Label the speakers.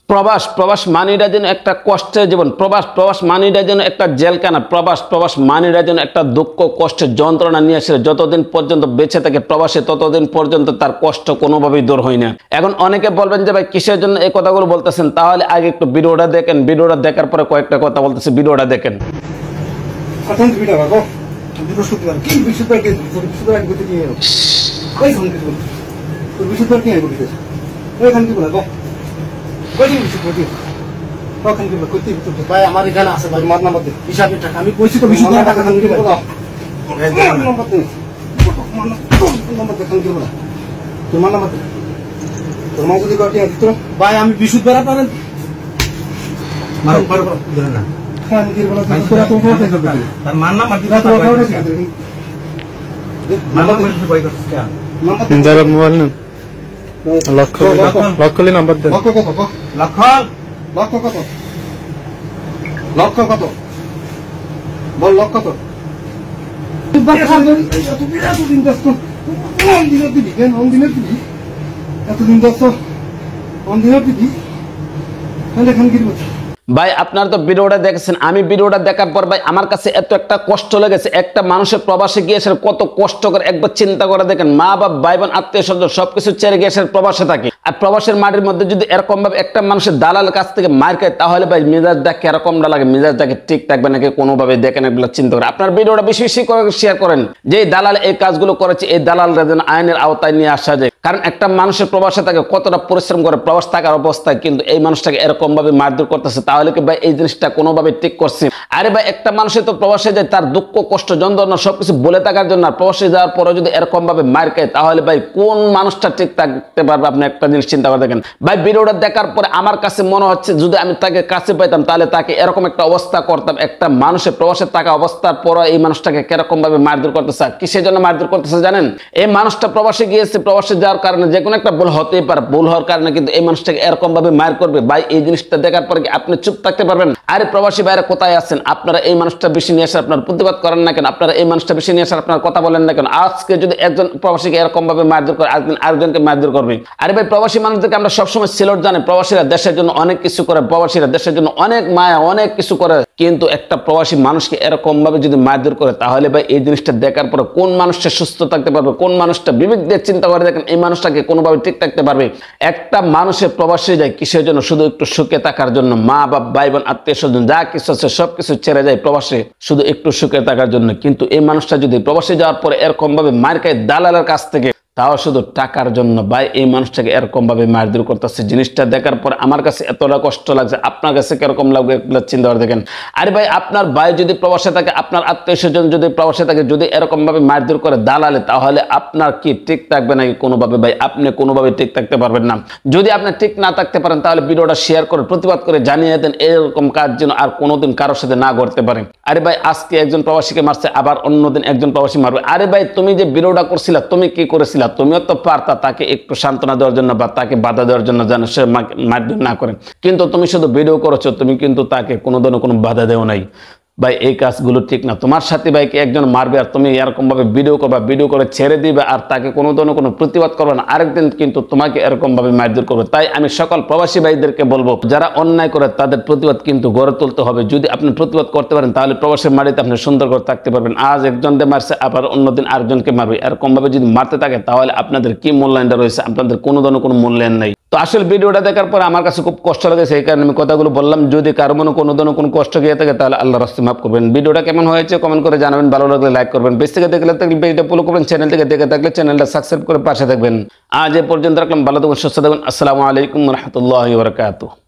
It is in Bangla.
Speaker 1: প্রবাস প্রবাস মানিটা যেন একটা কষ্টের জীবন, প্রবাস মানিটা যেন একটা জেলখানা, প্রবাস মানিটা যেন একটা দুঃখ কষ্টের যন্ত্রণা নিয়ে আসে। যতদিন পর্যন্ত বেঁচে থাকে প্রবাসে ততদিন পর্যন্ত তার কষ্ট কোনোভাবেই দূর হয় না। এখন অনেকে বলবেন যে ভাই কিসের জন্য এই কথাগুলো বলতেছেন, তাহলে আগে একটু ভিডিওটা দেখেন, ভিডিওটা দেখার পরে কয়েকটা কথা বলতেছে, ভিডিওটা দেখেন।
Speaker 2: ভাই আমার এখানে আছে ভাই, মার নাম্বার দে, হিসাবের টাকা আমি কইছি তো 20 টাকা খান কি বলো নাম্বার দে, নাম্বার দে খান কি বলো তোমার নাম্বার দে, তোমার যদি কাটি দিত ভাই আমি 20 বেড়া পারেন মার মার ধরে না খান কি বলো তোরা তো কথা করবে তার মান নাম্বার দিবা তো কথা বলে নাম্বার দিতে ভাই করছ কেন নাম্বার
Speaker 3: ইনজার মোবাইল না লক্ষলি নাম্বার দেন।
Speaker 2: লক্ষ কত লক্ষ লক্ষ কত লক্ষ কত বল লক্ষ কত এতদিন দোস্ত অনদিনের দিবি কেন অনদিনের দিবি এতদিন দোস্ত অনদিনের দিবি এখান কি বলছি
Speaker 1: ভাই আপনারা তো ভিডিওটা দেখেছেন, আমি ভিডিওটা দেখার পর ভাই আমার কাছে এত একটা কষ্ট লেগেছে। একটা মানুষের প্রবাসে গিয়ে সে কত কষ্ট করে একবার চিন্তা করে দেখেন, মা বাপ ভাই বোন আত্মীয় স্বজন সবকিছু ছেড়ে গিয়ে সে প্রবাসে থাকে। আর প্রবাসের মাটির মধ্যে যদি এরকম ভাবে একটা মানুষের দালালের কাছ থেকে মার খায় তাহলে ভাই মেজাজটা কিরকমটা লাগে, মেজাজটাকে ঠিক থাকবে নাকি কোনোভাবে দেখেন এগুলো চিন্তা করে। আপনার ভিডিওটা বেশি বেশি করে শেয়ার করেন, যে দালাল এই কাজগুলো করেছে এই দালালরা যেন আইনের আওতায় নিয়ে আসা যায়। কারণ একটা মানুষের প্রবাসে থাকে কতটা পরিশ্রম করে প্রবাস থাকার অবস্থায় কিন্তু এই মানুষটাকে এরকম ভাবে মারধর করতেছে, তাহলে কি ভাই এই জিনিসটা কোনোভাবে ঠিক করছে? আরে ভাই একটা মানুষের তো প্রবাসে যায় তার দুঃখ কষ্ট যন্ত্রণা সবকিছু বলে থাকার জন্য, প্রবাসে যাওয়ার পরে যদি এরকম ভাবে মার খায় তাহলে ভাই কোন মানুষটা ঠিক থাকতে পারবে? আপনি একটা জিনিস চিন্তা করে দেখেন। ভাই ভিডিওটা দেখার পরে আমার কাছে মনে হচ্ছে যদি আমি তাকে কাছে পাইতাম তাহলে তাকে এরকম একটা অবস্থা করতাম। একটা মানুষের প্রবাসে থাকা অবস্থার পরে এই মানুষটাকে কিরকম ভাবে মারধর করতেছে, কিসের জন্য মারধর করতেছে জানেন? এই মানুষটা প্রবাসে গিয়েছে, প্রবাসে যাওয়ার কারণে যে কোনো একটা ভুল হতেই পারে, ভুল হওয়ার কারণে কিন্তু এই মানুষটাকে এরকম ভাবে মার করবে। ভাই এই জিনিসটা দেখার পরে কি আপনি চুপ থাকতে পারবেন? আরে প্রবাসী ভাইরা কোথায় আছেন? আপনারা এই মানুষটা বেশি নিয়ে আসার আপনার প্রতিবাদ করেন না কেন? আপনারা এই মানুষটা বেশি নিয়ে আসার আপনার কথা বলেন না কেন? আজকে যদি একজন প্রবাসীকে এরকম ভাবে মারধর করে একদিন আরেকজনকে মারধর করবে। আরে ভাই প্রবাসী মানুষদেরকে আমরা সবসময় সিলট জানি, প্রবাসীরা দেশের জন্য অনেক কিছু করে, প্রবাসীরা দেশের জন্য অনেক মায়া অনেক কিছু করে, কিন্তু একটা প্রবাসী মানুষকে এরকম ভাবে যদি মারধর করে তাহলে ভাই এই জিনিসটা দেখার পরে কোন মানুষটা সুস্থ থাকতে পারবে? কোন মানুষটা বিবেক দিয়ে চিন্তা করে দেখেন এই মানুষটাকে কোনোভাবে ঠিক থাকতে পারবে? একটা মানুষের প্রবাসে যায় কিসের জন্য? শুধু একটু সুখে থাকার জন্য। মা বাপ ভাই বোন আত্মীয় স্বজন যা কিছু আছে সবকিছু ছেড়ে যায় প্রবাসে শুধু একটু সুখে থাকার জন্য। কিন্তু এই মানুষটা যদি প্রবাসে যাওয়ার পরে এরকম ভাবে মার খায় দালালের কাছ থেকে, তাও শুধু টাকার জন্য, ভাই এই মানুষটাকে এরকম ভাবে মারধর করতেছে। জিনিসটা দেখার পর আমার কাছে এতটা কষ্ট লাগছে, আপনার কাছে কিরকম লাগবে চিন্তা করে দেখেন। আরে ভাই আপনার ভাই যদি প্রবাসে থাকে, আপনার আত্মীয় স্বজন যদি প্রবাসে থাকে, যদি এরকম ভাবে মারধর করে দালালে, তাহলে আপনার কি ঠিক থাকবে নাকি কোনোভাবে? ভাই আপনি কোনোভাবে ঠিক থাকতে পারবেন না। যদি আপনি ঠিক না থাকতে পারেন তাহলে ভিডিওটা শেয়ার করে প্রতিবাদ করে জানিয়ে দেন এরকম কাজ যেন আর কোনোদিন কারোর সাথে না করতে পারে। আরে ভাই আজকে একজন প্রবাসীকে মারছে, আবার অন্যদিন একজন প্রবাসী মারবে। আরে ভাই তুমি যে ভিডিওটা করছিলা তুমি কি করেছিলা? তুমিও তো পারতা তাকে একটু সান্ত্বনা দেওয়ার জন্য বা তাকে বাধা দেওয়ার জন্য যেন সে মারধর না করে, কিন্তু তুমি শুধু ভিডিও করেছো, তুমি কিন্তু তাকে কোনো ধরনের কোনো বাধা দেও নাই। ভাই এই কাজগুলো ঠিক না। তোমার সাথে ভাইকে একজন মারবে আর তুমি এরকম ভাবে ভিডিও করবা, ভিডিও করে ছেড়ে দিবে আর তাকে কোনো ধরনের কোনো প্রতিবাদ করবে না, আরেকদিন কিন্তু তোমাকে এরকম ভাবে মারধর করবে। তাই আমি সকল প্রবাসী ভাইদেরকে বলবো যারা অন্যায় করে তাদের প্রতিবাদ কিন্তু গড়ে তুলতে হবে। যদি আপনি প্রতিবাদ করতে পারেন তাহলে প্রবাসের মাটিতে আপনি সুন্দর করে থাকতে পারবেন। আজ একজনকে মারছে আবার অন্যদিন আরেকজনকে মারবে, এরকম ভাবে যদি মারতে থাকে তাহলে আপনাদের কি মূল্যায়নটা রয়েছে? আপনাদের কোনো ধরনের কোনো মূল্যায়ন নাই। তো আসলে ভিডিওটা দেখার পরে আমার কাছে খুব কষ্ট লেগেছে, এই কারণে আমি কথাগুলো বললাম। যদি কারো মনে কোনো ধরনের কোনো কষ্ট গিয়ে থাকে তাহলে আল্লাহর রাস্তায় মাফ করবেন। ভিডিওটা কেমন হয়েছে কমেন্ট করে জানাবেন, ভালো লাগলে লাইক করবেন, বেশ থেকে দেখলে পেজটা ফলো করবেন, চ্যানেল থেকে দেখে থাকলে চ্যানেলটা সাবস্ক্রাইব করে পাশে থাকবেন। আজ এ পর্যন্ত রাখলাম, ভালো থাকুন, সুস্থ থাকুন। আসসালামু আলাইকুম ওয়া রাহমাতুল্লাহি ওয়া বারাকাতুহু।